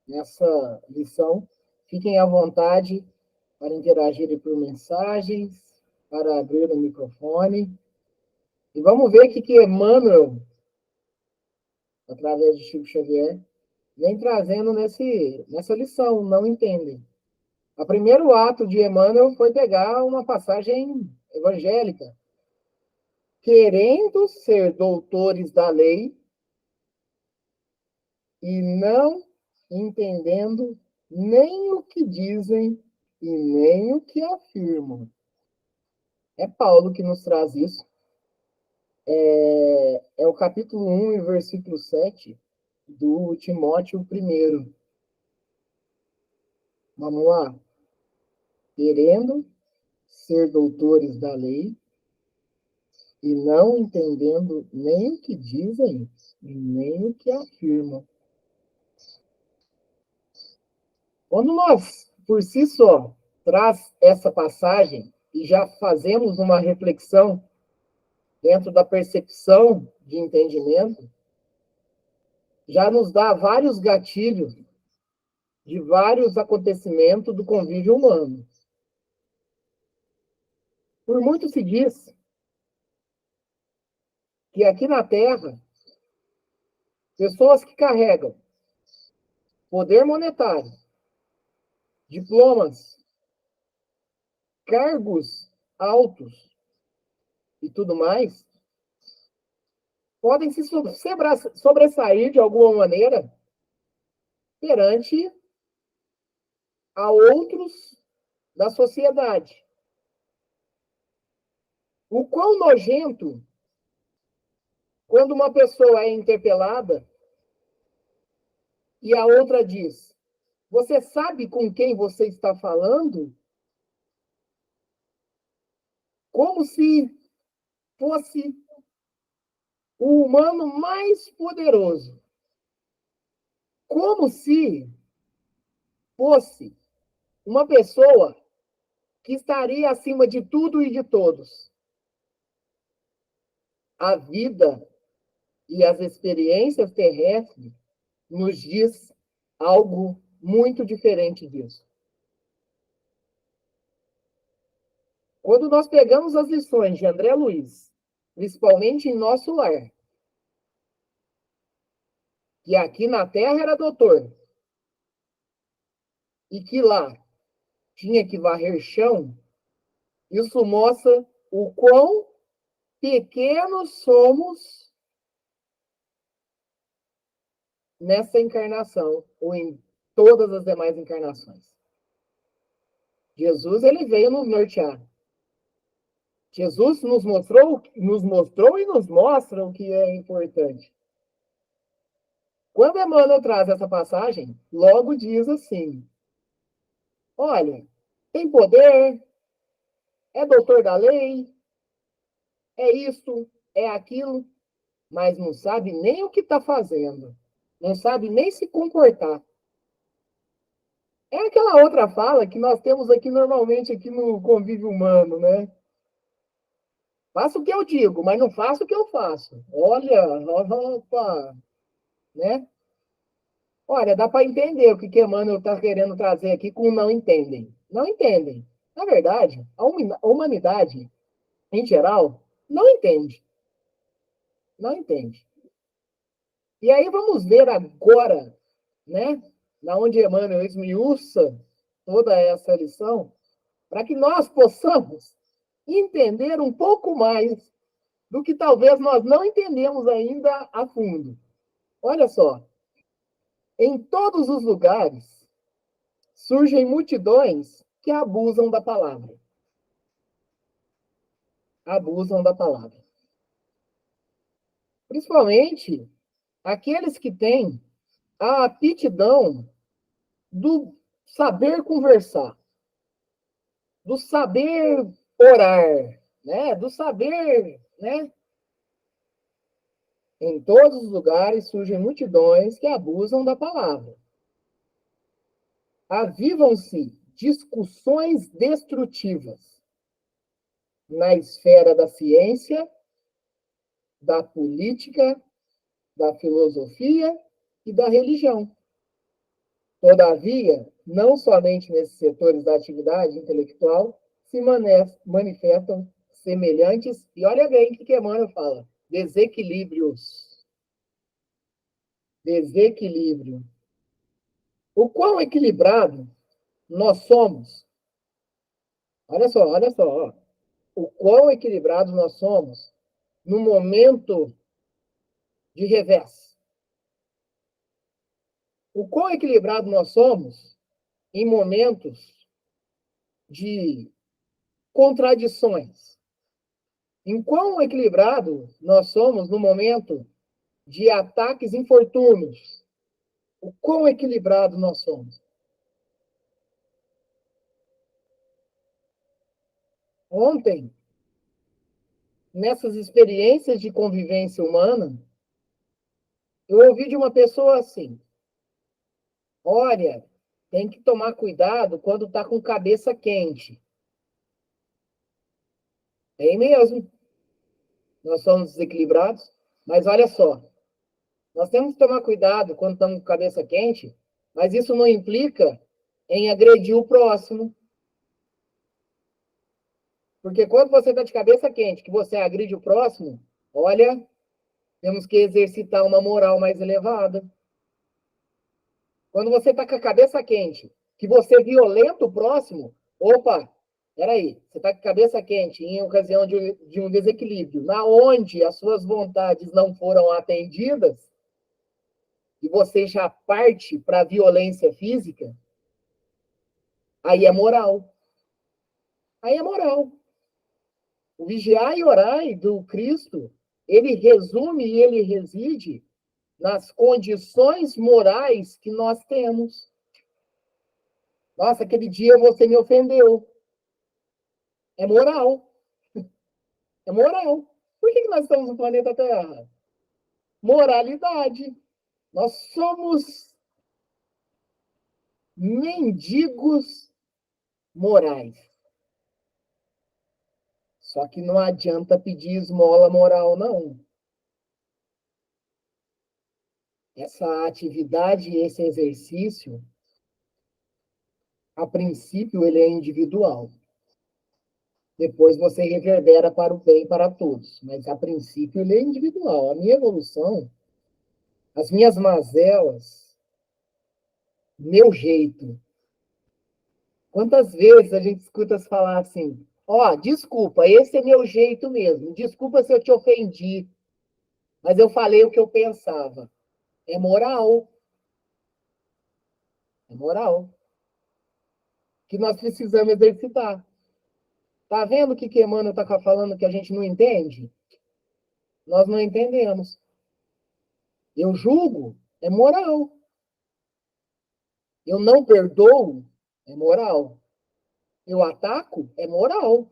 nessa lição. Fiquem à vontade para interagirem por mensagens, para abrir o microfone. E vamos ver o que Emmanuel, através de Chico Xavier, vem trazendo nessa lição, não entendem. O primeiro ato de Emmanuel foi pegar uma passagem evangélica, querendo ser doutores da lei e não entendendo nem o que dizem e nem o que afirmam. É Paulo que nos traz isso. É o capítulo 1 e versículo 7 do Timóteo I. Vamos lá. Querendo ser doutores da lei e não entendendo nem o que dizem e nem o que afirmam. Quando nós, por si só, traz essa passagem e já fazemos uma reflexão dentro da percepção de entendimento, já nos dá vários gatilhos de vários acontecimentos do convívio humano. Por muito se diz que aqui na Terra, pessoas que carregam poder monetário, diplomas, cargos altos e tudo mais, podem se sobressair de alguma maneira perante a outros da sociedade. O quão nojento quando uma pessoa é interpelada e a outra diz: "Você sabe com quem você está falando?" Como se fosse o humano mais poderoso. Como se fosse uma pessoa que estaria acima de tudo e de todos. A vida e as experiências terrestres nos diz algo muito diferente disso. Quando nós pegamos as lições de André Luiz, principalmente em nosso lar, que aqui na Terra era doutor, e que lá tinha que varrer chão, isso mostra o quão pequenos somos nessa encarnação, ou em todas as demais encarnações. Jesus, ele veio nos nortear. Jesus nos mostrou e nos mostra o que é importante. Quando Emmanuel traz essa passagem, logo diz assim: olha, tem poder, é doutor da lei, é isso, é aquilo, mas não sabe nem o que está fazendo, não sabe nem se comportar. É aquela outra fala que nós temos aqui normalmente aqui no convívio humano, né? Faço o que eu digo, mas não faço o que eu faço. Olha, opa, né? Olha, dá para entender o que Emmanuel está querendo trazer aqui com não entendem. Não entendem. Na verdade, a humanidade, em geral, não entende. Não entende. E aí vamos ver agora, né? Na onde Emmanuel esmiuça toda essa lição, para que nós possamos entender um pouco mais do que talvez nós não entendemos ainda a fundo. Olha só, em todos os lugares surgem multidões que abusam da palavra. Abusam da palavra. Principalmente aqueles que têm a aptidão do saber conversar, do saber orar, né? Do saber, né? Em todos os lugares surgem multidões que abusam da palavra. Avivam-se discussões destrutivas na esfera da ciência, da política, da filosofia e da religião. Todavia, não somente nesses setores da atividade intelectual se manifestam semelhantes, e olha bem o que Emmanuel fala, desequilíbrios. Desequilíbrio. O quão equilibrado nós somos, olha só, ó, o quão equilibrado nós somos no momento de revés. O quão equilibrado nós somos em momentos de contradições. Em quão equilibrado nós somos no momento de ataques e infortúnios. O quão equilibrado nós somos. Ontem, nessas experiências de convivência humana, eu ouvi de uma pessoa assim: olha, tem que tomar cuidado quando está com cabeça quente. É mesmo. Nós somos desequilibrados, mas olha só, nós temos que tomar cuidado quando estamos com cabeça quente, mas isso não implica em agredir o próximo. Porque quando você está de cabeça quente, que você agride o próximo, olha, temos que exercitar uma moral mais elevada. Quando você está com a cabeça quente, que você violenta o próximo, opa, peraí, você está com a cabeça quente em ocasião de um desequilíbrio, na onde as suas vontades não foram atendidas, e você já parte para a violência física, aí é moral. Aí é moral. O vigiar e orar do Cristo, ele resume e ele reside nas condições morais que nós temos. Nossa, aquele dia você me ofendeu. É moral. É moral. Por que nós estamos no planeta Terra? Moralidade. Nós somos mendigos morais. Só que não adianta pedir esmola moral, não. Essa atividade, esse exercício, a princípio, ele é individual. Depois você reverbera para o bem para todos. Mas, a princípio, ele é individual. A minha evolução, as minhas mazelas, meu jeito. Quantas vezes a gente escuta se falar assim, ó, desculpa, esse é meu jeito mesmo. Desculpa se eu te ofendi, mas eu falei o que eu pensava. É moral. É moral. Que nós precisamos exercitar. Tá vendo o que Emmanuel está falando que a gente não entende? Nós não entendemos. Eu julgo, é moral. Eu não perdoo, é moral. Eu ataco, é moral.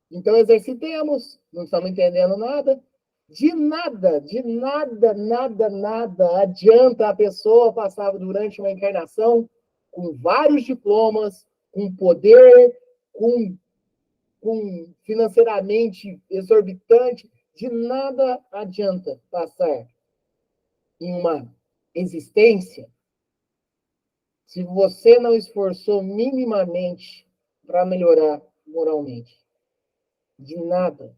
Então exercitemos. Não estamos entendendo nada. De nada adianta a pessoa passar durante uma encarnação com vários diplomas, com poder, com financeiramente exorbitante. De nada adianta passar em uma existência se você não esforçou minimamente para melhorar moralmente. De nada.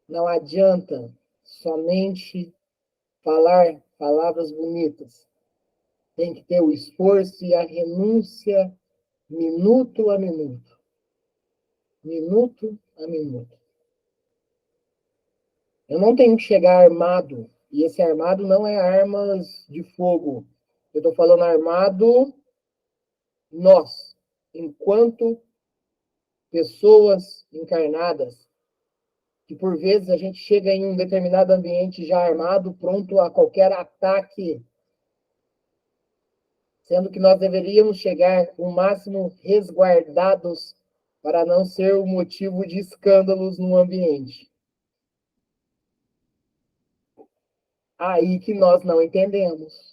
Não adianta somente falar palavras bonitas. Tem que ter o esforço e a renúncia minuto a minuto. Minuto a minuto. Eu não tenho que chegar armado. E esse armado não é armas de fogo. Eu estou falando armado nós, enquanto pessoas encarnadas, que por vezes a gente chega em um determinado ambiente já armado, pronto a qualquer ataque, sendo que nós deveríamos chegar o máximo resguardados para não ser o motivo de escândalos no ambiente. Aí que nós não entendemos.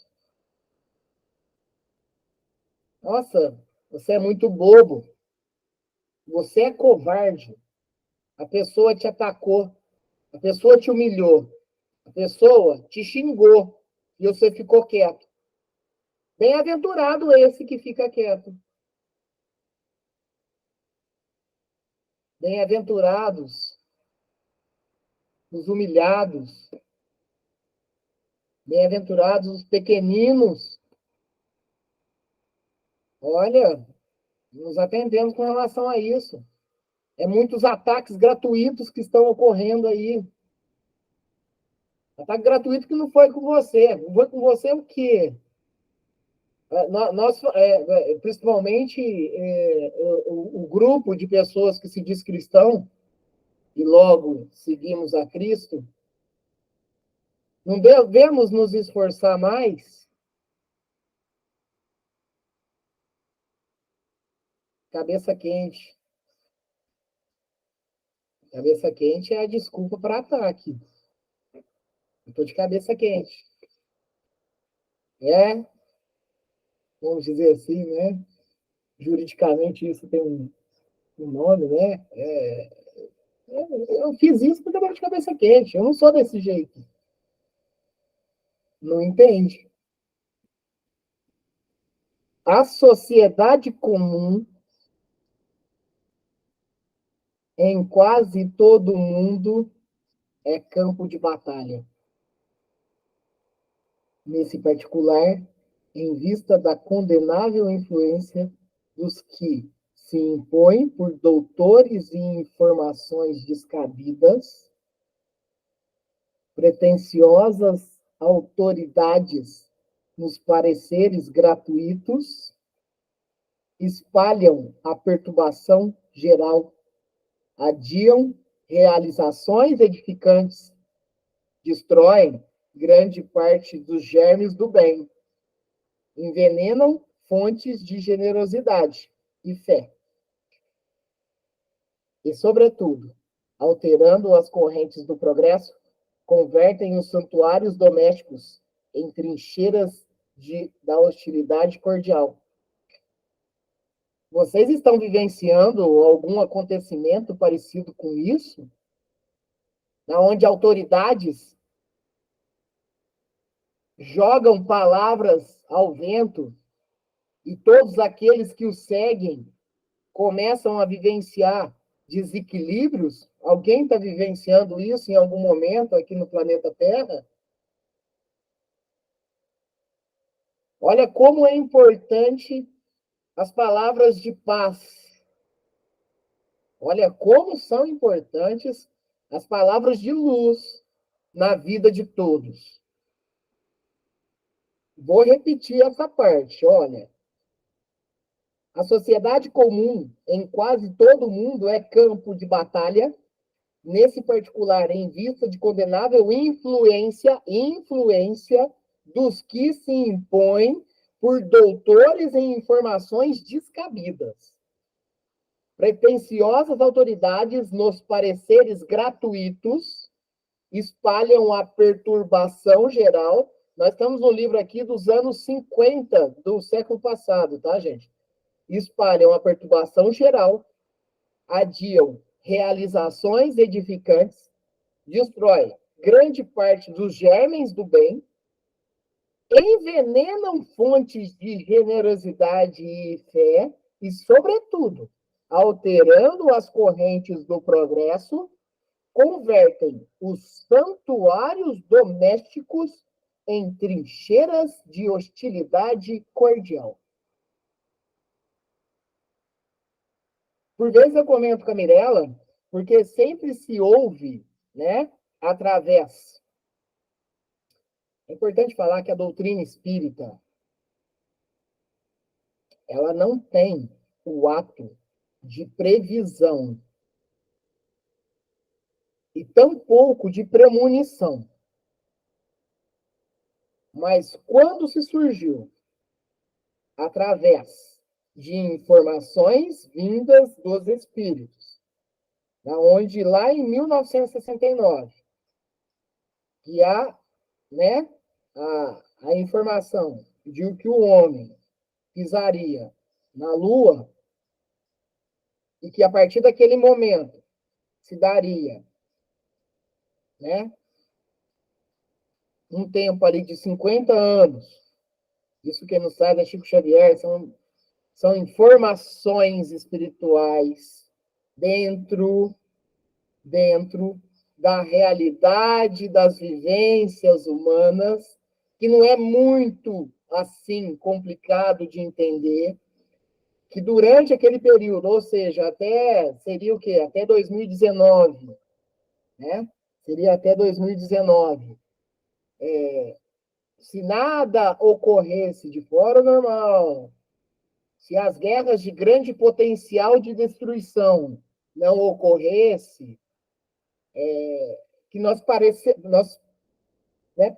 Nossa, você é muito bobo. Você é covarde. A pessoa te atacou. A pessoa te humilhou. A pessoa te xingou. E você ficou quieto. Bem-aventurado esse que fica quieto. Bem-aventurados os humilhados. Bem-aventurados os pequeninos. Olha, nos atendemos com relação a isso. É muitos ataques gratuitos que estão ocorrendo aí. Ataque gratuito que não foi com você. Não foi com você o quê? Nós, principalmente o grupo de pessoas que se diz cristão e logo seguimos a Cristo, não devemos nos esforçar mais? Cabeça quente. Cabeça quente é a desculpa para ataque. Eu estou de cabeça quente. É, vamos dizer assim, né? Juridicamente isso tem um nome, né? Eu fiz isso porque eu estava de cabeça quente. Eu não sou desse jeito. Não entende? A sociedade comum em quase todo mundo é campo de batalha. Nesse particular, em vista da condenável influência dos que se impõem por doutores em informações descabidas, pretensiosas autoridades nos pareceres gratuitos, espalham a perturbação geral, adiam realizações edificantes, destroem grande parte dos germes do bem, envenenam fontes de generosidade e fé. E, sobretudo, alterando as correntes do progresso, convertem os santuários domésticos em trincheiras da hostilidade cordial. Vocês estão vivenciando algum acontecimento parecido com isso? Onde autoridades jogam palavras ao vento e todos aqueles que o seguem começam a vivenciar desequilíbrios? Alguém está vivenciando isso em algum momento aqui no planeta Terra? Olha como é importante as palavras de paz. Olha como são importantes as palavras de luz na vida de todos. Vou repetir essa parte, olha. A sociedade comum em quase todo mundo é campo de batalha, nesse particular em vista de condenável influência dos que se impõem por doutores em informações descabidas. Pretensiosas autoridades, nos pareceres gratuitos, espalham a perturbação geral. Nós estamos no livro aqui dos anos 50 do século passado, tá, gente? Espalham a perturbação geral, adiam realizações edificantes, destrói grande parte dos germes do bem, envenenam fontes de generosidade e fé e, sobretudo, alterando as correntes do progresso, convertem os santuários domésticos em trincheiras de hostilidade cordial. Por vezes eu comento com a Mirella, porque sempre se ouve, né, através. É importante falar que a doutrina espírita, ela não tem o ato de previsão e tampouco de premonição. Mas quando se surgiu através de informações vindas dos espíritos, onde lá em 1969, que há, né, a informação de que o homem pisaria na Lua e que a partir daquele momento se daria, né, um tempo ali de 50 anos Isso que nos traz é Chico Xavier, são informações espirituais dentro da realidade das vivências humanas, que não é muito assim complicado de entender, que durante aquele período, ou seja, seria o quê? Até 2019, né? Seria até 2019. Se nada ocorresse de fora normal, se as guerras de grande potencial de destruição não ocorresse, que nós, né,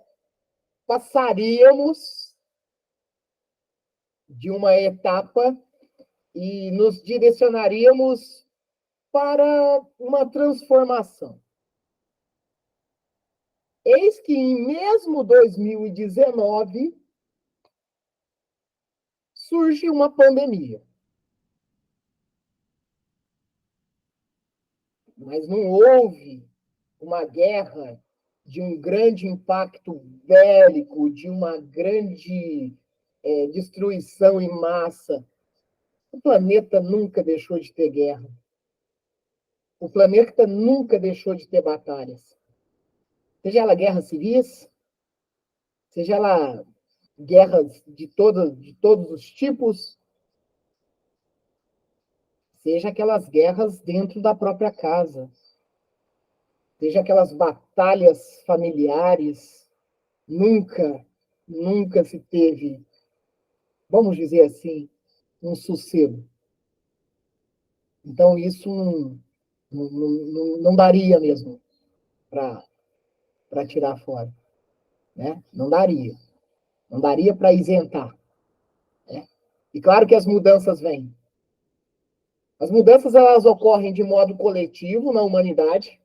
passaríamos de uma etapa e nos direcionaríamos para uma transformação. Eis que em mesmo 2019 surge uma pandemia. Mas não houve uma guerra de um grande impacto bélico, de uma grande destruição em massa. O planeta nunca deixou de ter guerra. O planeta nunca deixou de ter batalhas. Seja ela guerras civis, seja ela guerras de todos os tipos, seja aquelas guerras dentro da própria casa, seja aquelas batalhas familiares, nunca se teve, vamos dizer assim, um sossego. Então, isso não daria mesmo para tirar fora. Né? Não daria. Não daria para isentar. Né? E claro que as mudanças vêm. As mudanças elas ocorrem de modo coletivo na humanidade,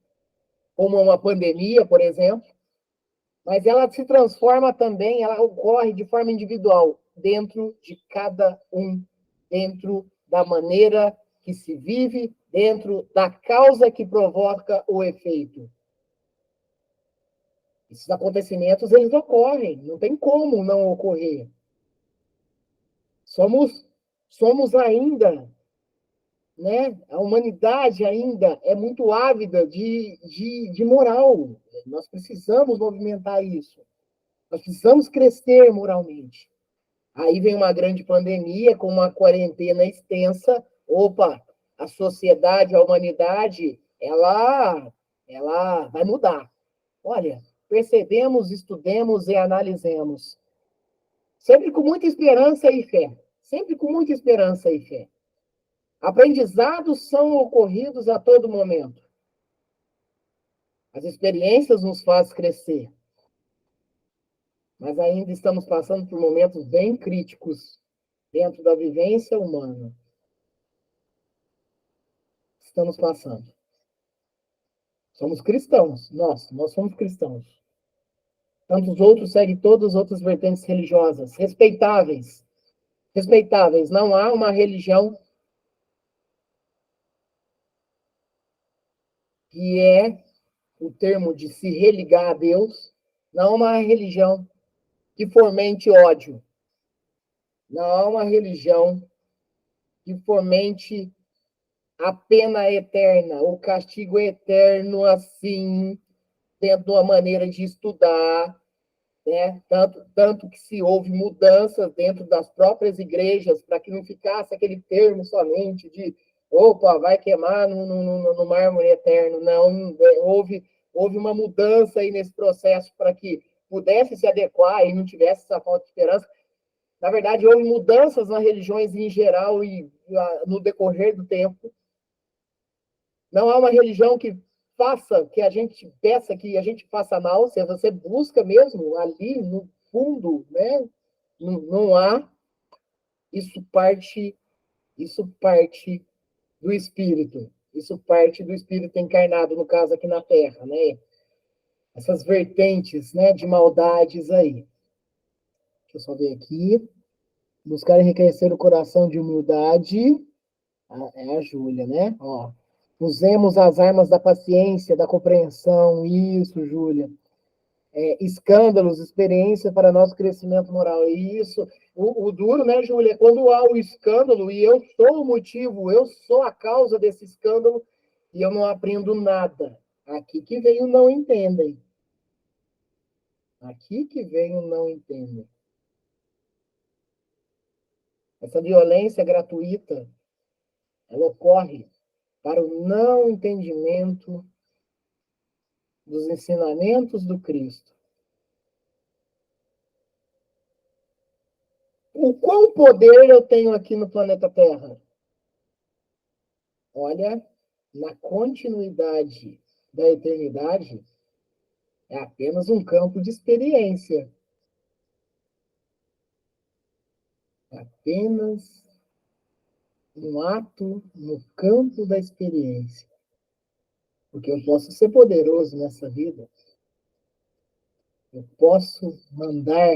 como uma pandemia, por exemplo, mas ela se transforma também, ela ocorre de forma individual, dentro de cada um, dentro da maneira que se vive, dentro da causa que provoca o efeito. Esses acontecimentos, eles ocorrem, não tem como não ocorrer. Somos ainda, né? A humanidade ainda é muito ávida de moral. Nós precisamos movimentar isso. Nós precisamos crescer moralmente. Aí vem uma grande pandemia, com uma quarentena extensa. Opa, a sociedade, a humanidade, ela vai mudar. Olha, percebemos, estudemos e analisemos. Sempre com muita esperança e fé. Sempre com muita esperança e fé. Aprendizados são ocorridos a todo momento. As experiências nos fazem crescer. Mas ainda estamos passando por momentos bem críticos dentro da vivência humana. Estamos passando. Somos cristãos. Nós somos cristãos. Tantos outros seguem todas as outras vertentes religiosas. Respeitáveis. Respeitáveis. Não há uma religião que é o termo de se religar a Deus. Não há uma religião que fomente ódio. Não há uma religião que fomente a pena eterna, o castigo eterno, assim, dentro de uma maneira de estudar, né? Tanto que se houve mudanças dentro das próprias igrejas, para que não ficasse aquele termo somente de opa, vai queimar no mármore eterno. Não, houve uma mudança aí nesse processo para que pudesse se adequar e não tivesse essa falta de esperança. Na verdade, houve mudanças nas religiões em geral e no decorrer do tempo. Não há uma religião que faça, que a gente peça que a gente faça mal, se você busca mesmo ali no fundo, né? Não há. Isso parte do espírito. Isso parte do espírito encarnado, no caso aqui na Terra, né? Essas vertentes, né, de maldades aí. Deixa eu só ver aqui. Buscar enriquecer o coração de humildade. É a Júlia, né? Ó. Usemos as armas da paciência, da compreensão. Isso, Júlia. escândalos, experiência para nosso crescimento moral. E isso, o duro, né, Júlia, é quando há o escândalo e eu sou o motivo, eu sou a causa desse escândalo e eu não aprendo nada. Aqui que vem o não entendem. Aqui que vem o não entendem. Essa violência gratuita, ela ocorre para o não entendimento dos ensinamentos do Cristo. O qual poder eu tenho aqui no planeta Terra? Olha, na continuidade da eternidade, é apenas um campo de experiência. É apenas um ato no campo da experiência. Porque eu posso ser poderoso nessa vida, eu posso mandar,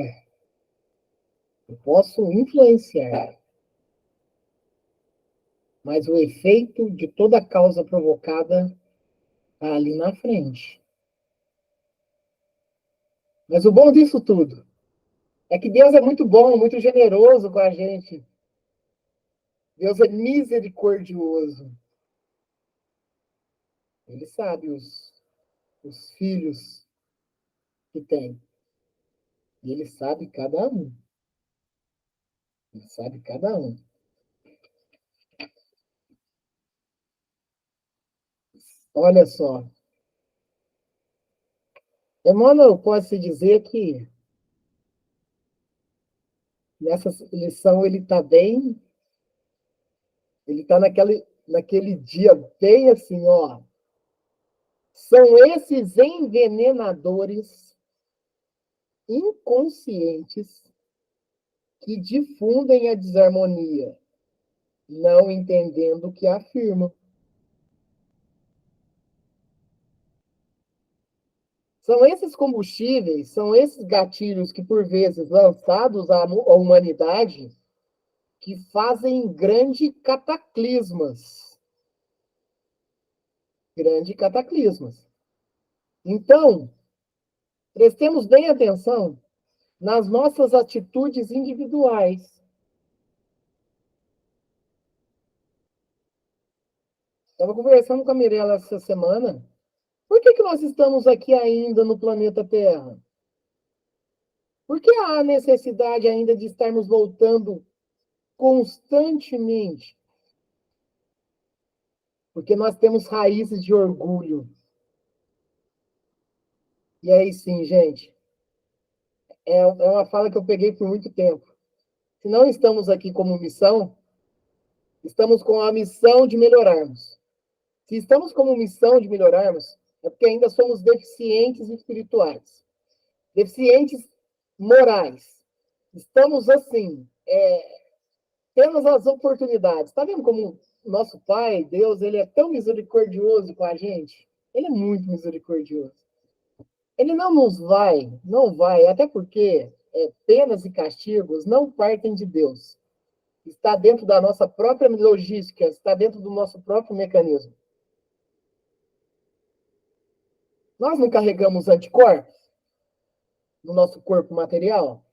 eu posso influenciar, mas o efeito de toda causa provocada está ali na frente. Mas o bom disso tudo é que Deus é muito bom, muito generoso com a gente. Deus é misericordioso. Ele sabe os filhos que tem. E ele sabe cada um. Ele sabe cada um. Olha só. Emmanuel pode-se dizer que nessa lição ele está bem, ele está naquele dia bem assim, ó. São esses envenenadores inconscientes que difundem a desarmonia, não entendendo o que afirmam. São esses combustíveis, são esses gatilhos que, por vezes, lançados à humanidade, que fazem grandes cataclismas. Grandes cataclismas. Então, prestemos bem atenção nas nossas atitudes individuais. Estava conversando com a Mirella essa semana. Por que nós estamos aqui ainda no planeta Terra? Por que há necessidade ainda de estarmos voltando constantemente? Porque nós temos raízes de orgulho. E aí sim, gente, é uma fala que eu peguei por muito tempo. Se não estamos aqui como missão, estamos com a missão de melhorarmos. Se estamos como missão de melhorarmos, é porque ainda somos deficientes espirituais, deficientes morais. Estamos assim, temos as oportunidades. Está vendo como o nosso Pai, Deus, ele é tão misericordioso com a gente? Ele é muito misericordioso. Ele não vai, até porque penas e castigos não partem de Deus. Está dentro da nossa própria logística, está dentro do nosso próprio mecanismo. Nós não carregamos anticorpos no nosso corpo material?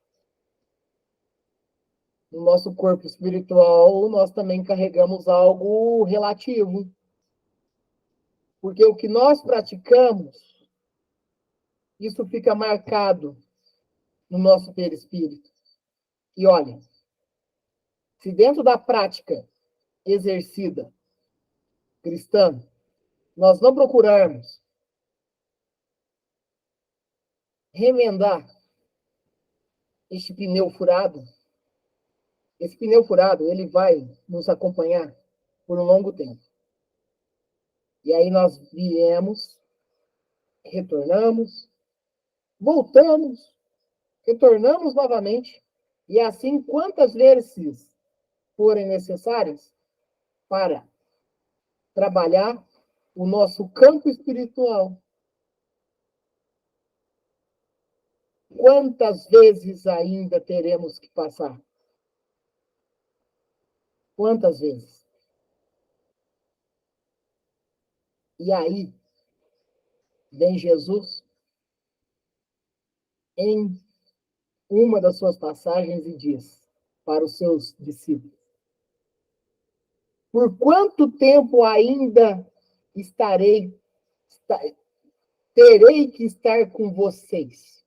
No nosso corpo espiritual, nós também carregamos algo relativo. Porque o que nós praticamos, isso fica marcado no nosso perispírito. E olha, se dentro da prática exercida cristã, nós não procurarmos remendar este pneu furado, esse pneu furado, ele vai nos acompanhar por um longo tempo. E aí nós viemos, retornamos, voltamos, retornamos novamente, e assim quantas vezes forem necessárias para trabalhar o nosso campo espiritual. Quantas vezes ainda teremos que passar? Quantas vezes? E aí vem Jesus em uma das suas passagens e diz para os seus discípulos: por quanto tempo ainda estarei, terei que estar com vocês?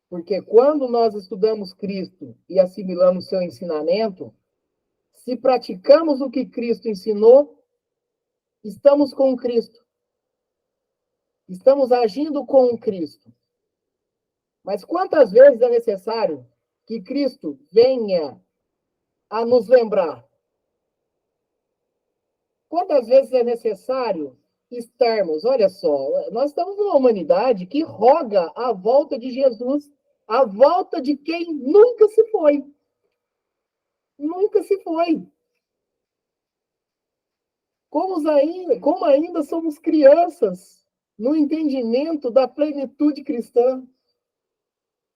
Porque quando nós estudamos Cristo e assimilamos seu ensinamento, se praticamos o que Cristo ensinou, estamos com Cristo. Estamos agindo com Cristo. Mas quantas vezes é necessário que Cristo venha a nos lembrar? Quantas vezes é necessário estarmos, olha só, nós estamos numa humanidade que roga a volta de Jesus, a volta de quem nunca se foi. Nunca se foi. Como ainda somos crianças no entendimento da plenitude cristã.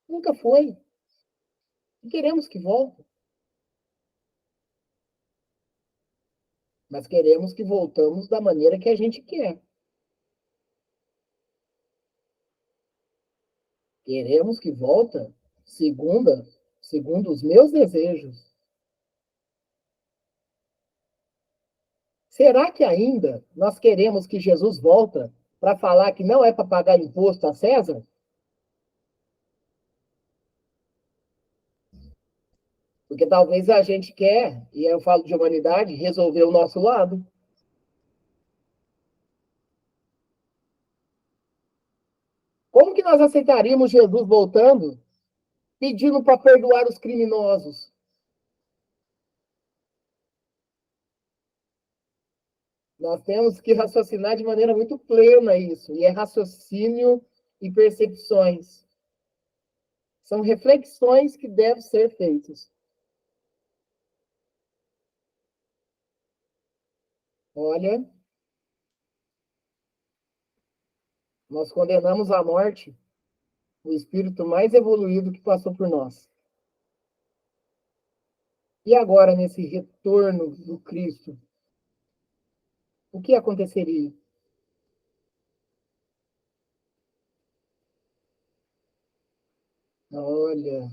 Nunca foi. E queremos que volte. Mas queremos que voltamos da maneira que a gente quer. Queremos que volta segundo os meus desejos. Será que ainda nós queremos que Jesus volta para falar que não é para pagar imposto a César? Porque talvez a gente quer, e eu falo de humanidade, resolver o nosso lado. Como que nós aceitaríamos Jesus voltando, pedindo para perdoar os criminosos? Nós temos que raciocinar de maneira muito plena isso, e é raciocínio e percepções. São reflexões que devem ser feitas. Olha, nós condenamos à morte o espírito mais evoluído que passou por nós. E agora, nesse retorno do Cristo, o que aconteceria? Olha,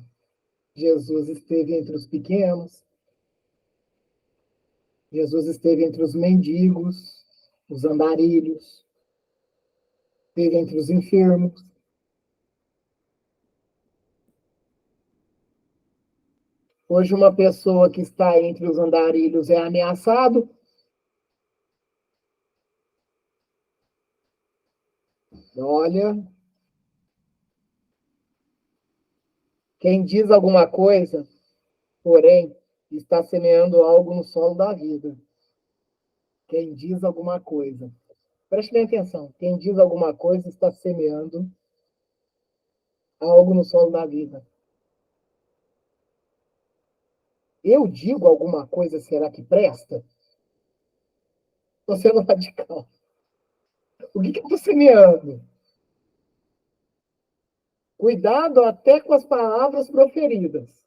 Jesus esteve entre os pequenos, Jesus esteve entre os mendigos, os andarilhos, esteve entre os enfermos. Hoje, uma pessoa que está entre os andarilhos é ameaçado. Olha, quem diz alguma coisa, porém, está semeando algo no solo da vida. Quem diz alguma coisa. Preste bem atenção. Quem diz alguma coisa está semeando algo no solo da vida. Eu digo alguma coisa, será que presta? Estou sendo radical. O que eu estou semeando? Cuidado até com as palavras proferidas.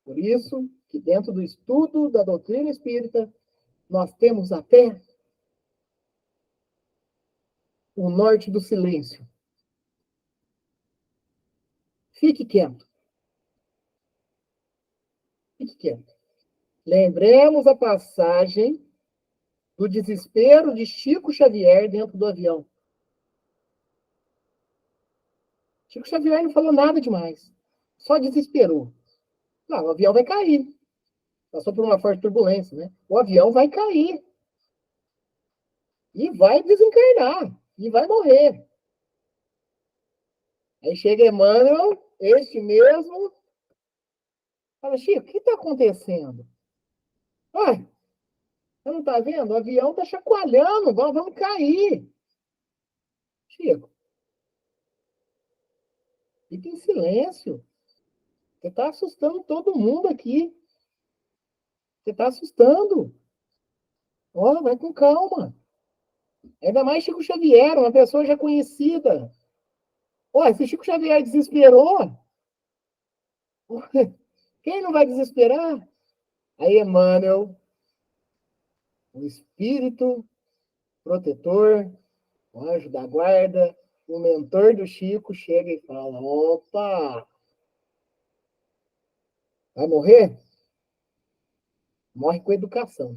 Por isso, que dentro do estudo da doutrina espírita, nós temos até o norte do silêncio. Fique quieto. Fique quieto. Lembremos a passagem do desespero de Chico Xavier dentro do avião. Chico Xavier não falou nada demais. Só desesperou. Não, o avião vai cair. Passou por uma forte turbulência, né? O avião vai cair. E vai desencarnar. E vai morrer. Aí chega Emmanuel, este mesmo, fala, Chico, o que está acontecendo? Ai, você não está vendo? O avião está chacoalhando, vamos cair. Chico, fica em silêncio. Você está assustando todo mundo aqui. Você está assustando. Olha, vai com calma. Ainda mais Chico Xavier, uma pessoa já conhecida. Olha, se Chico Xavier desesperou, quem não vai desesperar? Aí Emmanuel, o espírito protetor, o anjo da guarda, o mentor do Chico chega e fala: opa, vai morrer? Morre com educação.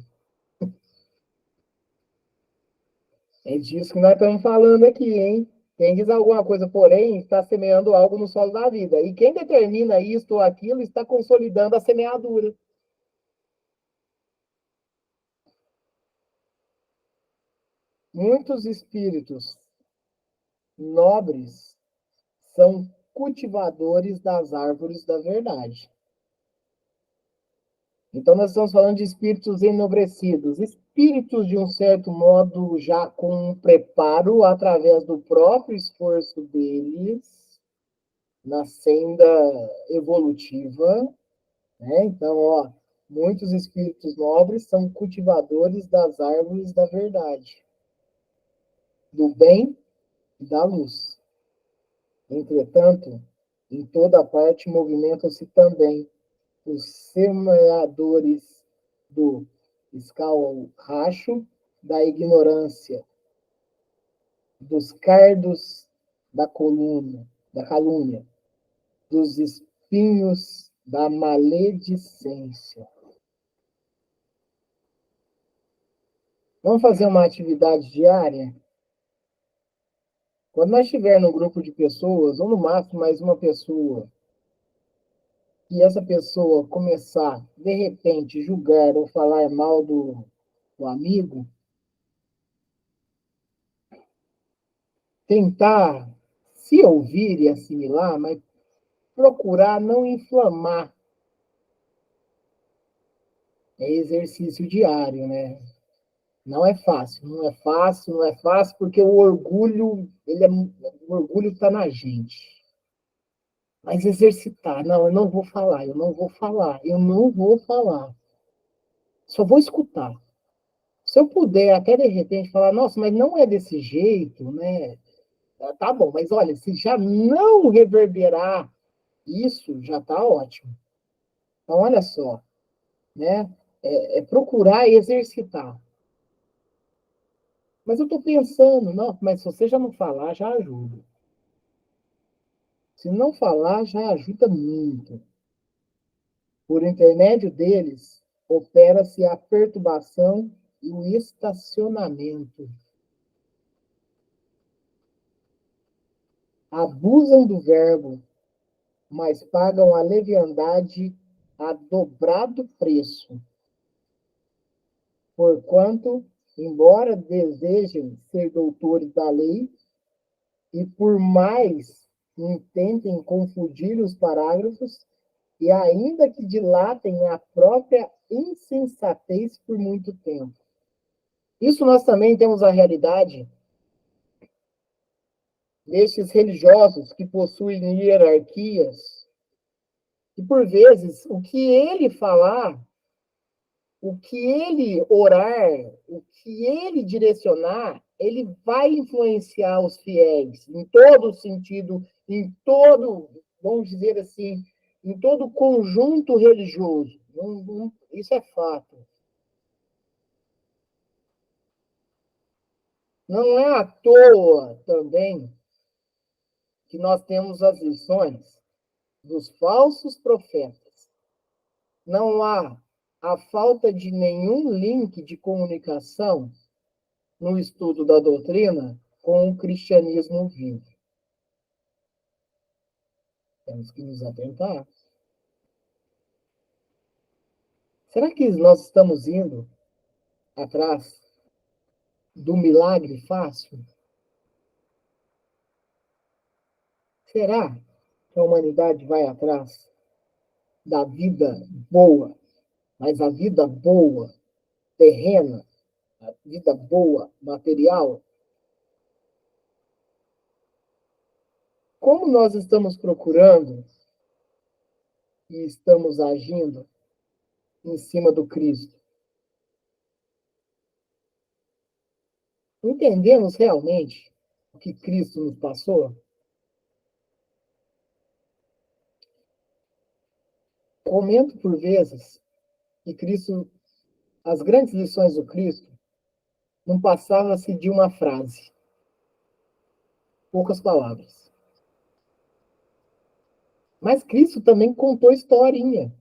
É disso que nós estamos falando aqui, hein? Quem diz alguma coisa, porém, está semeando algo no solo da vida. E quem determina isto ou aquilo está consolidando a semeadura. Muitos espíritos nobres são cultivadores das árvores da verdade. Então, nós estamos falando de espíritos enobrecidos, espíritos, de um certo modo, já com um preparo através do próprio esforço deles na senda evolutiva, né? Então, ó, muitos espíritos nobres são cultivadores das árvores da verdade, do bem e da luz. Entretanto, em toda parte movimentam-se também os semeadores do escalracho da ignorância, dos cardos da calúnia, dos espinhos da maledicência. Vamos fazer uma atividade diária? Quando nós estivermos num grupo de pessoas, ou no máximo mais uma pessoa, e essa pessoa começar, de repente, julgar ou falar mal do amigo, tentar se ouvir e assimilar, mas procurar não inflamar. É exercício diário, né? Não é fácil, não é fácil, não é fácil, porque o orgulho, o orgulho está na gente. Mas exercitar, não, eu não vou falar, eu não vou falar, eu não vou falar. Só vou escutar. Se eu puder até de repente falar, nossa, mas não é desse jeito, né? Tá bom, mas olha, se já não reverberar isso, já tá ótimo. Então, olha só, né? É procurar exercitar. Mas eu estou pensando, não, mas se você já não falar, já ajuda. Se não falar, já ajuda muito. Por intermédio deles, opera-se a perturbação e o estacionamento. Abusam do verbo, mas pagam a leviandade a dobrado preço. Porquanto, embora desejem ser doutores da lei, e por mais intentem confundir os parágrafos, e ainda que dilatem a própria insensatez por muito tempo. Isso nós também temos a realidade destes religiosos que possuem hierarquias, e por vezes o que ele falar, o que ele orar, o que ele direcionar, ele vai influenciar os fiéis em todo o sentido, em todo, vamos dizer assim, em todo o conjunto religioso. Isso é fato. Não é à toa também que nós temos as lições dos falsos profetas. Não há a falta de nenhum link de comunicação no estudo da doutrina com o cristianismo vivo. Temos que nos atentar. Será que nós estamos indo atrás do milagre fácil? Será que a humanidade vai atrás da vida boa, mas a vida boa, terrena, a vida boa, material? Como nós estamos procurando e estamos agindo em cima do Cristo? Entendemos realmente o que Cristo nos passou? Comento por vezes que Cristo, as grandes lições do Cristo, não passava-se de uma frase, poucas palavras. Mas Cristo também contou historinha.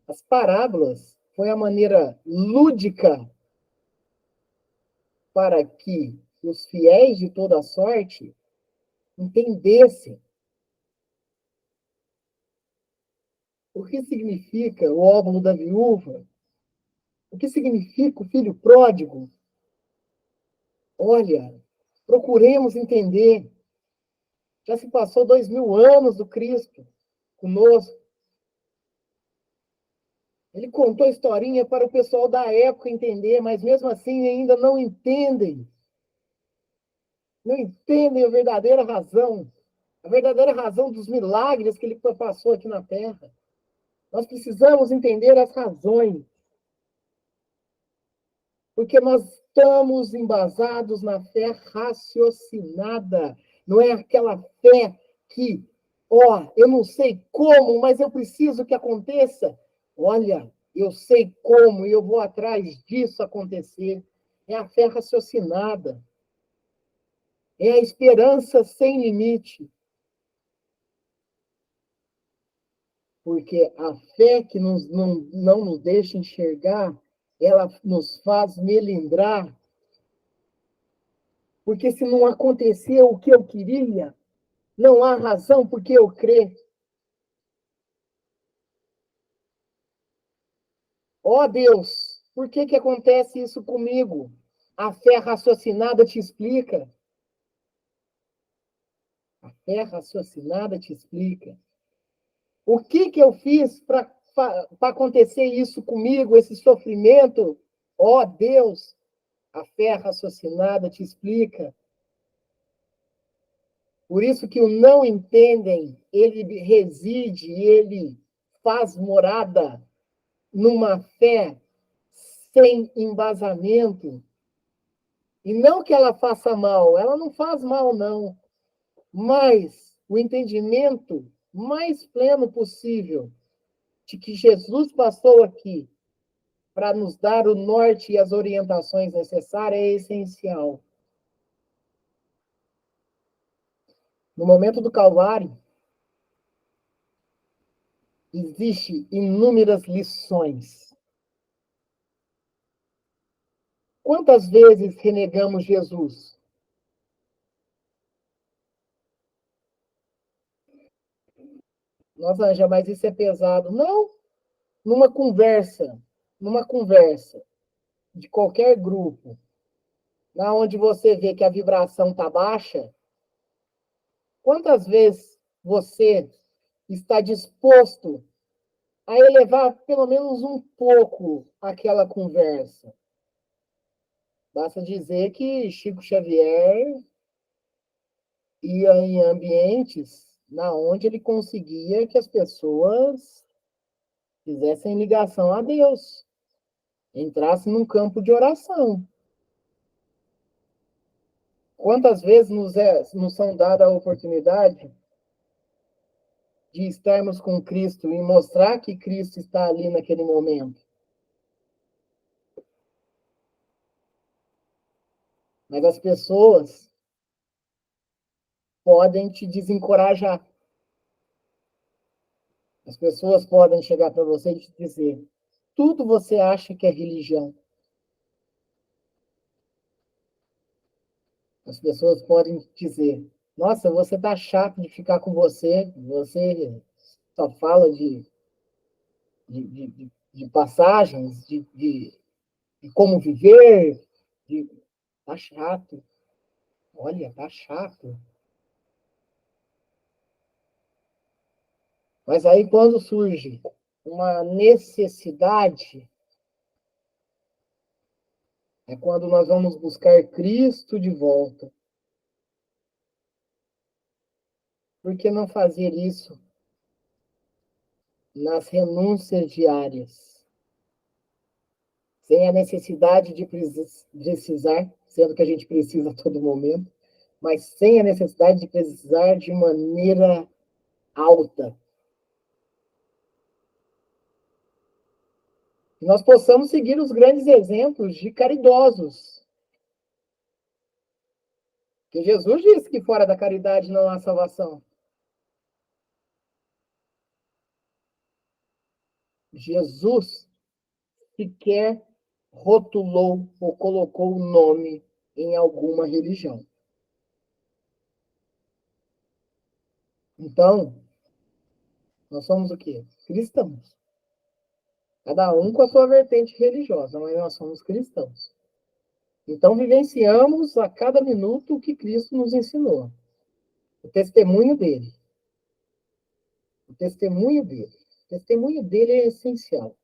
As parábolas foi a maneira lúdica para que os fiéis de toda sorte entendessem o que significa o óbolo da viúva, o que significa o filho pródigo. Olha, procuremos entender. Já se passou 2000 anos do Cristo conosco. Ele contou a historinha para o pessoal da época entender, mas mesmo assim ainda não entendem. Não entendem a verdadeira razão dos milagres que ele passou aqui na Terra. Nós precisamos entender as razões, porque nós estamos embasados na fé raciocinada. Não é aquela fé que, eu não sei como, mas eu preciso que aconteça. Olha, eu sei como e eu vou atrás disso acontecer. É a fé raciocinada. É a esperança sem limite. Porque a fé que não nos deixa enxergar, ela nos faz melindrar. Porque se não aconteceu o que eu queria, não há razão por que eu crer. Ó Deus, por que acontece isso comigo? A fé raciocinada te explica. A fé raciocinada te explica. O que eu fiz para acontecer isso comigo, esse sofrimento? Ó Deus, a fé raciocinada te explica. Por isso que o não entendem, ele reside, ele faz morada numa fé sem embasamento. E não que ela faça mal, ela não faz mal, não. Mas o entendimento mais pleno possível de que Jesus passou aqui para nos dar o norte e as orientações necessárias é essencial. No momento do Calvário, existem inúmeras lições. Quantas vezes renegamos Jesus? Nossa, Anja, mas isso é pesado. Não, numa conversa de qualquer grupo, na onde você vê que a vibração está baixa, quantas vezes você está disposto a elevar pelo menos um pouco aquela conversa? Basta dizer que Chico Xavier ia em ambientes na onde ele conseguia que as pessoas fizessem ligação a Deus, entrassem num campo de oração. Quantas vezes nos são dada a oportunidade de estarmos com Cristo e mostrar que Cristo está ali naquele momento? Mas as pessoas podem te desencorajar. As pessoas podem chegar para você e te dizer: tudo você acha que é religião. As pessoas podem dizer: nossa, você tá chato de ficar com você só fala de passagens, de como viver, tá chato. Olha, tá chato. Mas aí quando surge uma necessidade, é quando nós vamos buscar Cristo de volta. Por que não fazer isso nas renúncias diárias? Sem a necessidade de precisar, sendo que a gente precisa a todo momento, mas sem a necessidade de precisar de maneira alta. Que nós possamos seguir os grandes exemplos de caridosos. Porque Jesus disse que fora da caridade não há salvação. Jesus sequer rotulou ou colocou o nome em alguma religião. Então, nós somos o quê? Cristãos. Cada um com a sua vertente religiosa, mas nós somos cristãos. Então, vivenciamos a cada minuto o que Cristo nos ensinou. O testemunho dele. O testemunho dele. O testemunho dele é essencial.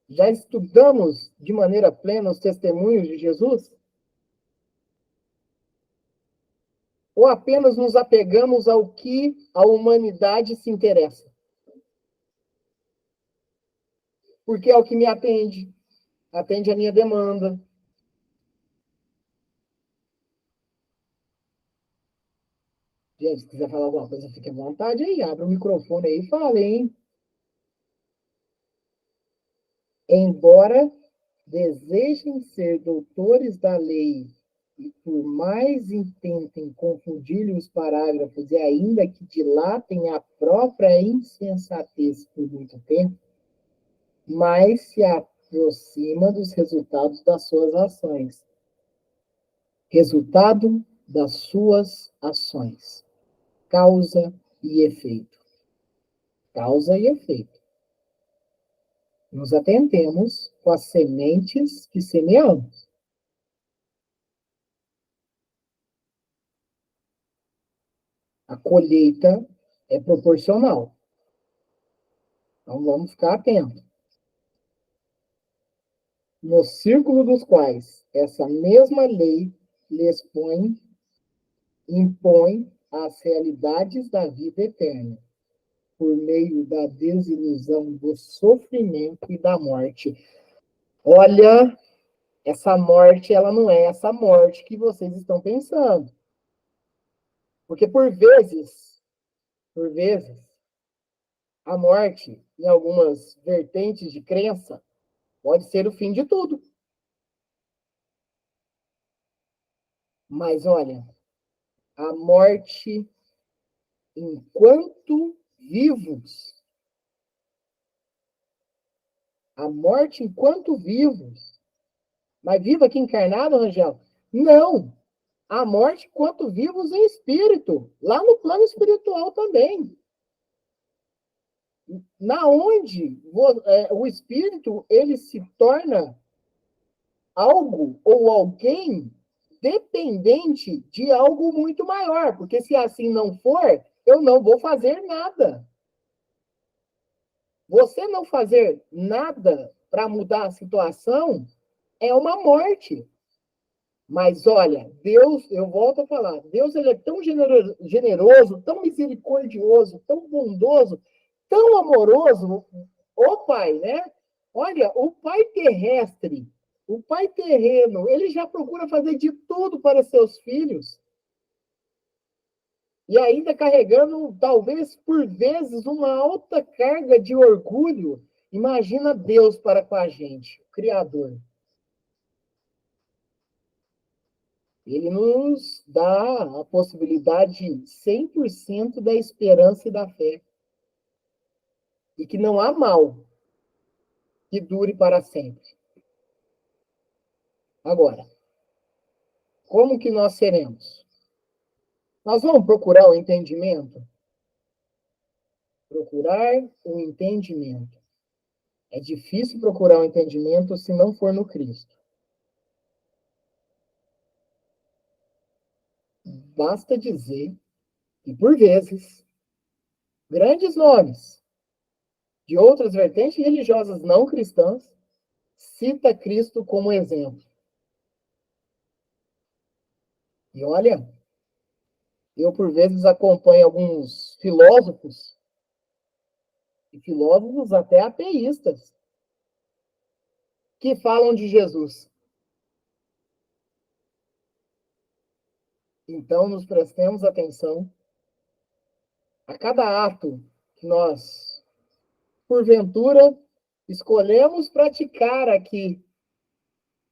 Já estudamos de maneira plena os testemunhos de Jesus? Ou apenas nos apegamos ao que a humanidade se interessa? Porque é o que me atende, atende a minha demanda. Gente, se quiser falar alguma coisa, fique à vontade aí, abre o microfone aí e fala, hein? Embora desejem ser doutores da lei e por mais intentem confundir-lhe os parágrafos e ainda que dilatem a própria insensatez por muito tempo, mais se aproxima dos resultados das suas ações. Resultado das suas ações. Causa e efeito. Causa e efeito. Nos atentemos com as sementes que semeamos. A colheita é proporcional. Então vamos ficar atentos. No círculo dos quais essa mesma lei lhes impõe as realidades da vida eterna, por meio da desilusão, do sofrimento e da morte. Olha, essa morte, ela não é essa morte que vocês estão pensando. Porque por vezes, a morte, em algumas vertentes de crença, pode ser o fim de tudo. Mas olha, a morte enquanto vivos, a morte enquanto vivos, mas vivo aqui encarnado, Rangel? Não! A morte enquanto vivos em espírito, lá no plano espiritual também. Na onde o espírito ele se torna algo ou alguém dependente de algo muito maior, porque se assim não for, eu não vou fazer nada. Você não fazer nada para mudar a situação é uma morte. Mas olha, Deus, eu volto a falar, Deus ele é tão generoso, tão misericordioso, tão bondoso, tão amoroso, o Pai, né? Olha, o Pai terrestre, o Pai terreno, ele já procura fazer de tudo para seus filhos. E ainda carregando, talvez por vezes, uma alta carga de orgulho. Imagina Deus para com a gente, o Criador. Ele nos dá a possibilidade 100% da esperança e da fé. E que não há mal que dure para sempre. Agora, como que nós seremos? Nós vamos procurar o entendimento? Procurar o entendimento. É difícil procurar o entendimento se não for no Cristo. Basta dizer que, por vezes, grandes nomes de outras vertentes religiosas não cristãs cita Cristo como exemplo. E olha, eu por vezes acompanho alguns filósofos, e filósofos até ateístas, que falam de Jesus. Então, nos prestemos atenção a cada ato que nós, porventura, Escolhemos praticar aqui.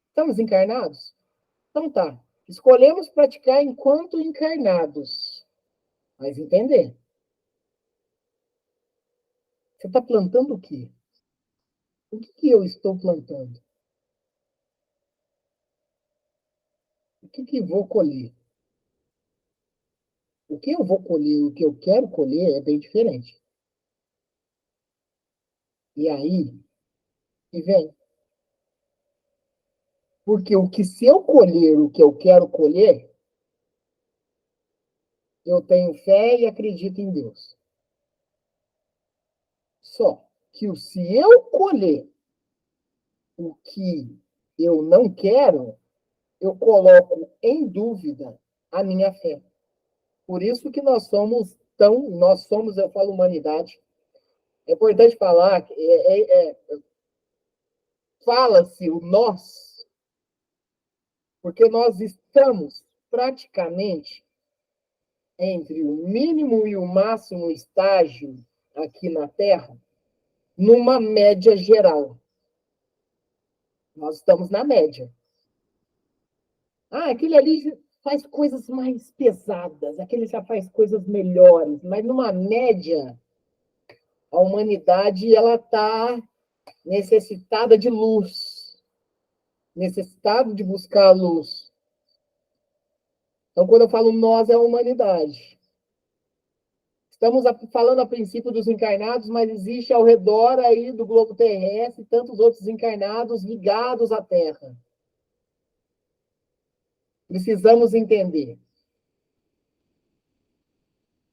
Estamos encarnados? Então tá. Escolhemos praticar enquanto encarnados. Mas entender. Você está plantando o quê? O que eu estou plantando? O que vou colher? O que eu vou colher e o que eu quero colher é bem diferente. E aí, e vem. Porque o que se eu colher o que eu quero colher, eu tenho fé e acredito em Deus. Só que se eu colher o que eu não quero, eu coloco em dúvida a minha fé. Por isso que nós somos, eu falo humanidade. É importante falar que fala-se o nós, porque nós estamos praticamente entre o mínimo e o máximo estágio aqui na Terra, numa média geral. Nós estamos na média. Aquele ali faz coisas mais pesadas, aquele já faz coisas melhores, mas numa média, a humanidade ela está necessitada de luz, necessitada de buscar a luz. Então, quando eu falo nós, é a humanidade. Estamos falando a princípio dos encarnados, mas existe ao redor aí do globo terrestre tantos outros encarnados ligados à Terra. Precisamos entender.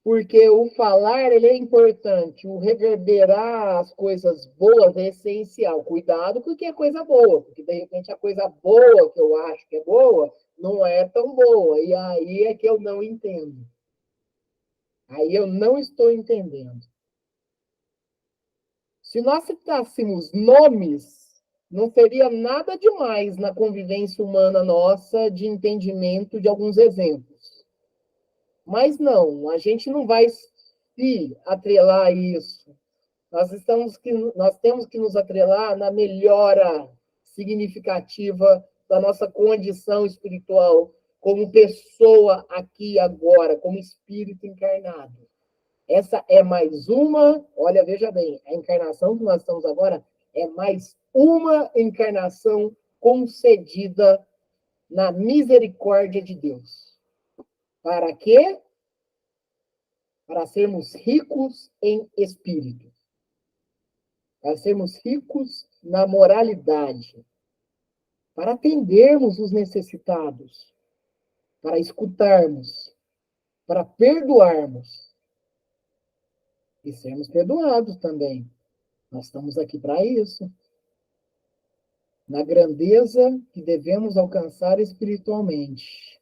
Porque o falar ele é importante, o reverberar as coisas boas é essencial. Cuidado com o que é coisa boa, porque de repente a coisa boa que eu acho que é boa não é tão boa, e aí é que eu não entendo. Aí eu não estou entendendo. Se nós citássemos nomes, não seria nada demais na convivência humana nossa de entendimento de alguns exemplos. Mas não, a gente não vai se atrelar a isso. Nós temos que nos atrelar na melhora significativa da nossa condição espiritual como pessoa aqui e agora, como espírito encarnado. Essa é mais uma, olha, veja bem, a encarnação que nós estamos agora é mais uma encarnação concedida na misericórdia de Deus. Para quê? Para sermos ricos em espírito. Para sermos ricos na moralidade. Para atendermos os necessitados. Para escutarmos. Para perdoarmos. E sermos perdoados também. Nós estamos aqui para isso. Na grandeza que devemos alcançar espiritualmente.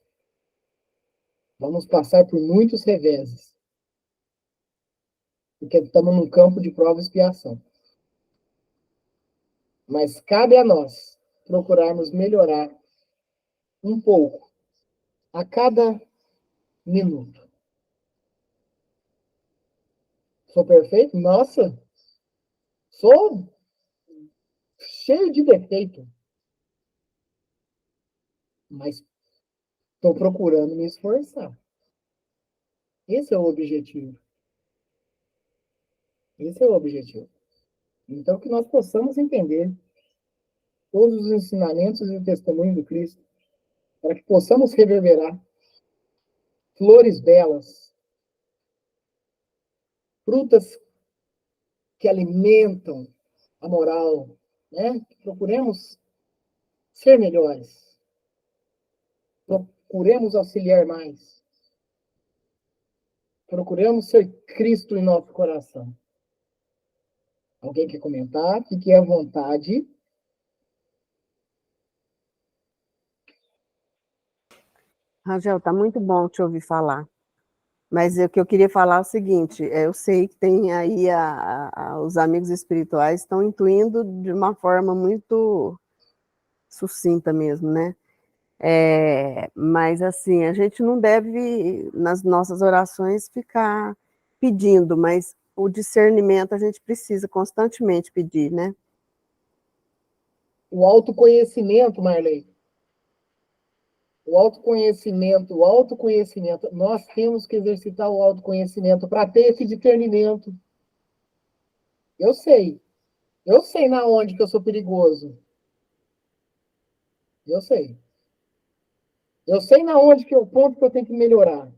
Vamos passar por muitos reveses. Porque estamos num campo de prova e expiação. Mas cabe a nós procurarmos melhorar um pouco a cada minuto. Sou perfeito? Nossa! Sou cheio de defeito. Mas estou procurando me esforçar. Esse é o objetivo. Esse é o objetivo. Então, que nós possamos entender todos os ensinamentos e o testemunho do Cristo, para que possamos reverberar flores belas, frutas que alimentam a moral, né? Procuremos ser melhores. Procuremos auxiliar mais. Procuremos ser Cristo em nosso coração. Alguém quer comentar? Fique à vontade. Rangel, tá muito bom te ouvir falar. Mas o que eu queria falar é o seguinte, eu sei que tem aí os amigos espirituais estão intuindo de uma forma muito sucinta mesmo, né? Mas assim, a gente não deve, nas nossas orações, ficar pedindo, mas o discernimento a gente precisa constantemente pedir, né? O autoconhecimento, Marley. O autoconhecimento. Nós temos que exercitar o autoconhecimento para ter esse discernimento. Eu sei. Eu sei na onde que eu sou perigoso. Eu sei. Eu sei na onde que é o ponto que eu tenho que melhorar.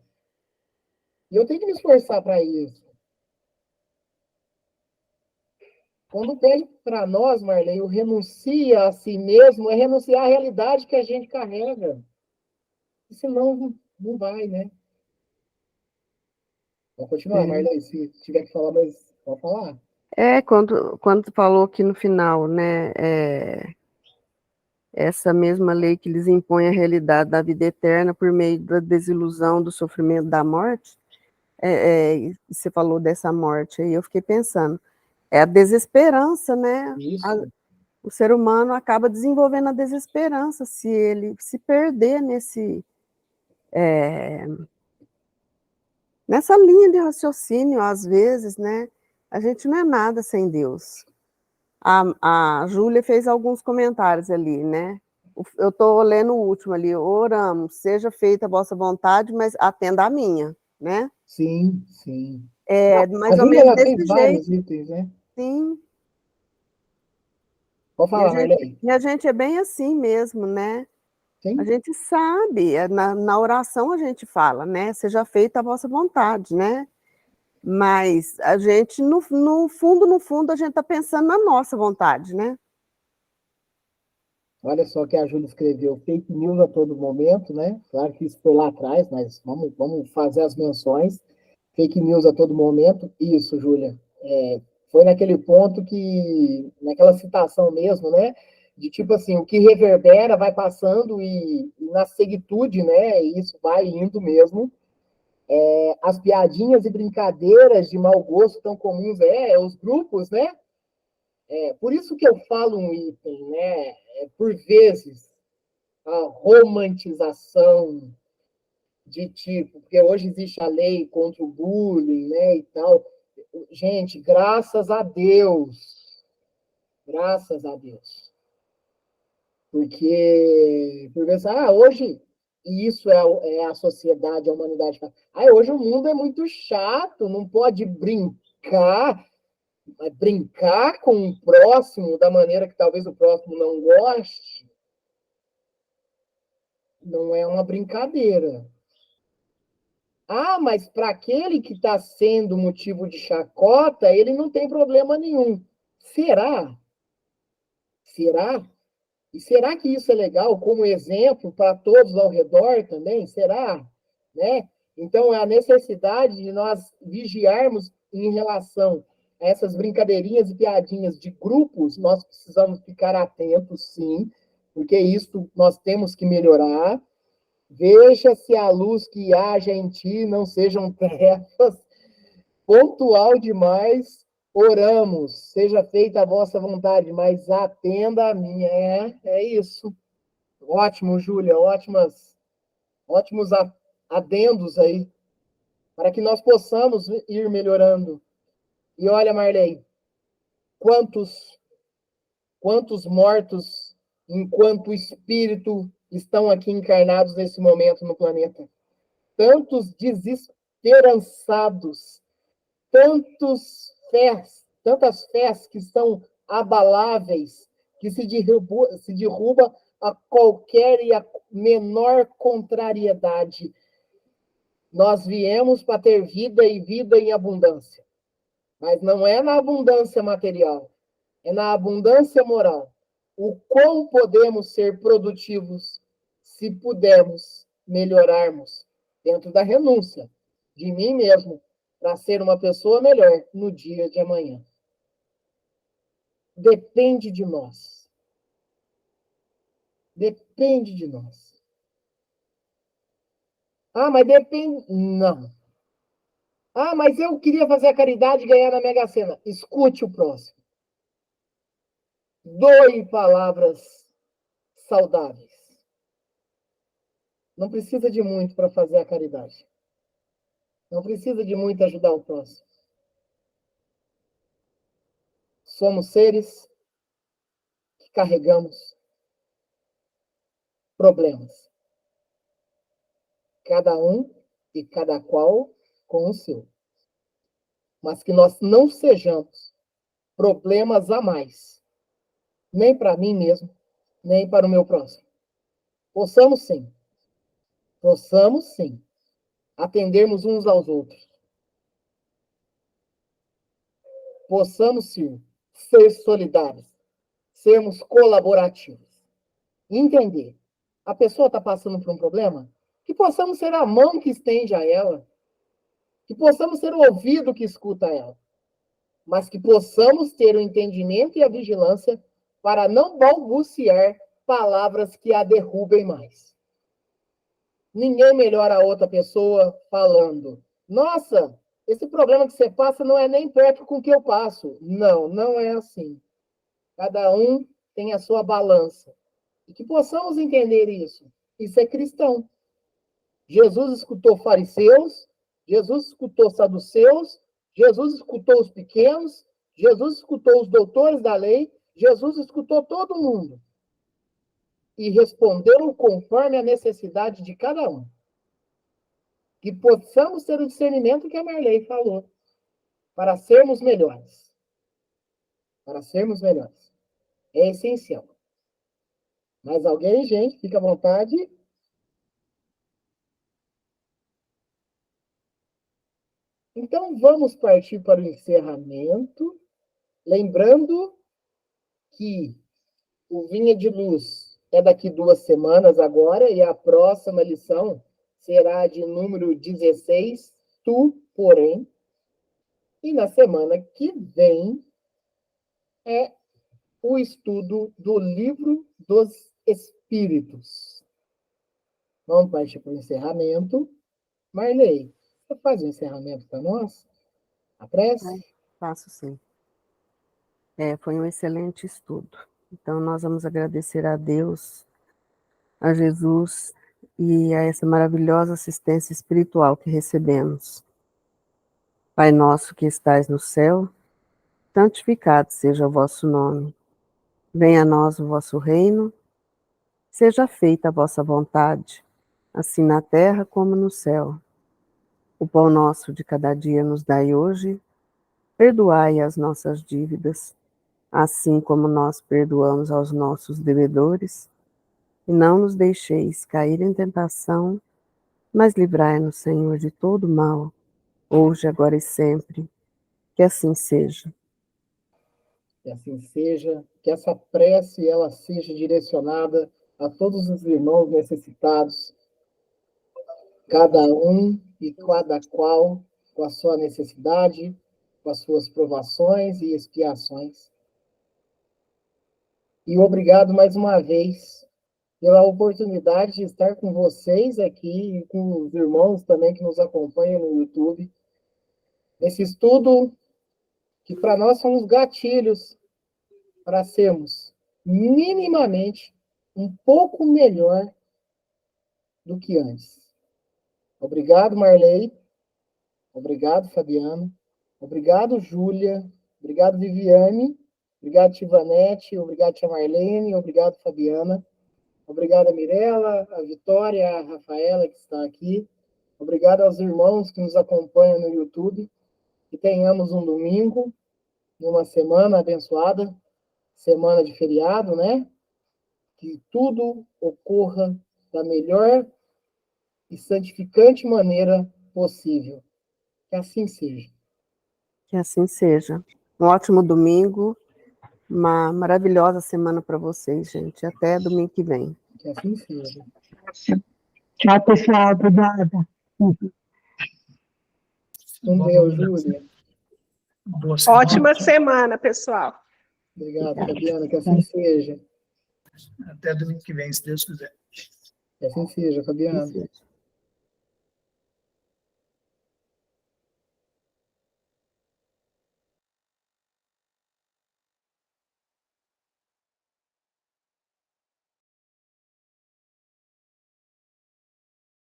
E eu tenho que me esforçar para isso. Quando pede para nós, Marley, o renuncia a si mesmo, é renunciar à realidade que a gente carrega. E senão não vai, né? Pode continuar, É. Marley, se tiver que falar, mas pode falar. Quando tu falou aqui no final, né, essa mesma lei que lhes impõe a realidade da vida eterna por meio da desilusão, do sofrimento, da morte, você falou dessa morte aí, eu fiquei pensando, é a desesperança, né? Isso. O ser humano acaba desenvolvendo a desesperança se ele se perder nessa linha de raciocínio, às vezes, né? A gente não é nada sem Deus. A Júlia fez alguns comentários ali, né? Eu estou lendo o último ali. Oramos, seja feita a vossa vontade, mas atenda a minha, né? Sim, sim. É A mais ou Júlia, menos ela tem desse vários jeito, itens, né? sim. Pode E a falar, gente, Marley. e a gente é bem assim mesmo, né? A Sim. gente sabe, na oração a gente fala, né? Seja feita a vossa vontade, né? Mas a gente, no fundo, a gente está pensando na nossa vontade, né? Olha só que a Júlia escreveu fake news a todo momento, né? Claro que isso foi lá atrás, mas vamos fazer as menções. Fake news a todo momento. Isso, Júlia. Foi naquele ponto naquela citação mesmo, né? De tipo assim, o que reverbera vai passando e na seguitude, né? Isso vai indo mesmo. As piadinhas e brincadeiras de mau gosto tão comuns, os grupos, né? Por isso que eu falo um item, né? Por vezes, a romantização de tipo, porque hoje existe a lei contra o bullying, né, e tal. Gente, graças a Deus, porque por vezes, hoje e isso é a sociedade, a humanidade. Hoje o mundo é muito chato, não pode brincar com o próximo da maneira que talvez o próximo não goste. Não é uma brincadeira. Mas para aquele que está sendo motivo de chacota, ele não tem problema nenhum. Será? Será? E será que isso é legal como exemplo para todos ao redor também? Será? Né? Então, é a necessidade de nós vigiarmos em relação a essas brincadeirinhas e piadinhas de grupos, nós precisamos ficar atentos, sim, porque isso nós temos que melhorar. Veja se a luz que haja em ti não sejam trevas. Pontual demais, oramos. Seja feita a vossa vontade, mas atenda a minha. É isso. Ótimo, Júlia. Ótimos adendos aí, para que nós possamos ir melhorando. E olha, Marley, quantos, quantos mortos, enquanto espírito, estão aqui encarnados nesse momento no planeta? Tantos desesperançados, tantas fés que são abaláveis, que se derruba a qualquer e a menor contrariedade. Nós viemos para ter vida e vida em abundância, mas não é na abundância material, é na abundância moral. O quão podemos ser produtivos se pudermos melhorarmos dentro da renúncia de mim mesmo para ser uma pessoa melhor no dia de amanhã. Depende de nós. Depende de nós. Mas depende. Não. Mas eu queria fazer a caridade e ganhar na Mega Sena. Escute o próximo. Doe palavras saudáveis. Não precisa de muito para fazer a caridade. Não precisa de muito ajudar o próximo. Somos seres que carregamos problemas. Cada um e cada qual com o seu. Mas que nós não sejamos problemas a mais, nem para mim mesmo, nem para o meu próximo. Possamos sim, atendermos uns aos outros. Possamos sim ser solidários, sermos colaborativos. Entender. A pessoa está passando por um problema, que possamos ser a mão que estende a ela, que possamos ser o ouvido que escuta ela, mas que possamos ter o entendimento e a vigilância para não balbuciar palavras que a derrubem mais. Ninguém melhora a outra pessoa falando: nossa, esse problema que você passa não é nem perto com o que eu passo. Não, não é assim. Cada um tem a sua balança. E que possamos entender isso. Isso é cristão. Jesus escutou fariseus, Jesus escutou saduceus, Jesus escutou os pequenos, Jesus escutou os doutores da lei, Jesus escutou todo mundo. E respondeu conforme a necessidade de cada um. Que possamos ter o discernimento que a Marley falou, para sermos melhores. Para sermos melhores. É essencial. Mais alguém, gente? Fica à vontade. Então, vamos partir para o encerramento. Lembrando que o Vinha de Luz é daqui 2 semanas agora, e a próxima lição será de número 16, Tu, porém. E na semana que vem é o estudo do Livro dos Espíritos. Vamos partir para o encerramento. Marley, você faz o encerramento para nós? A prece? Faço sim. Foi um excelente estudo. Então, nós vamos agradecer a Deus, a Jesus e a essa maravilhosa assistência espiritual que recebemos. Pai nosso que estais no céu, santificado seja o vosso nome. Venha a nós o vosso reino, seja feita a vossa vontade, assim na terra como no céu. O pão nosso de cada dia nos dai hoje, perdoai as nossas dívidas, assim como nós perdoamos aos nossos devedores, e não nos deixeis cair em tentação, mas livrai-nos, Senhor, de todo mal, hoje, agora e sempre. Que assim seja. Que assim seja, que essa prece ela seja direcionada a todos os irmãos necessitados, cada um e cada qual com a sua necessidade, com as suas provações e expiações. E obrigado mais uma vez pela oportunidade de estar com vocês aqui e com os irmãos também que nos acompanham no YouTube, nesse estudo que para nós são os gatilhos para sermos minimamente um pouco melhor do que antes. Obrigado, Marley. Obrigado, Fabiano. Obrigado, Júlia. Obrigado, Viviane. Obrigado, Tivanete. Obrigado, Tia Marlene. Obrigado, Fabiana. Obrigado a Mirella, a Vitória, a Rafaela, que está aqui. Obrigado aos irmãos que nos acompanham no YouTube. Que tenhamos um domingo, uma semana abençoada, semana de feriado, né? Que tudo ocorra da melhor e santificante maneira possível. Que assim seja. Que assim seja. Um ótimo domingo, uma maravilhosa semana para vocês, gente. Até domingo que vem. Que assim seja. Tchau, pessoal. Obrigada. Um beijo, Júlia. Ótima semana, pessoal. Obrigado, Fabiana. Que assim seja. Até domingo que vem, se Deus quiser. Que assim seja, Fabiana. Que seja.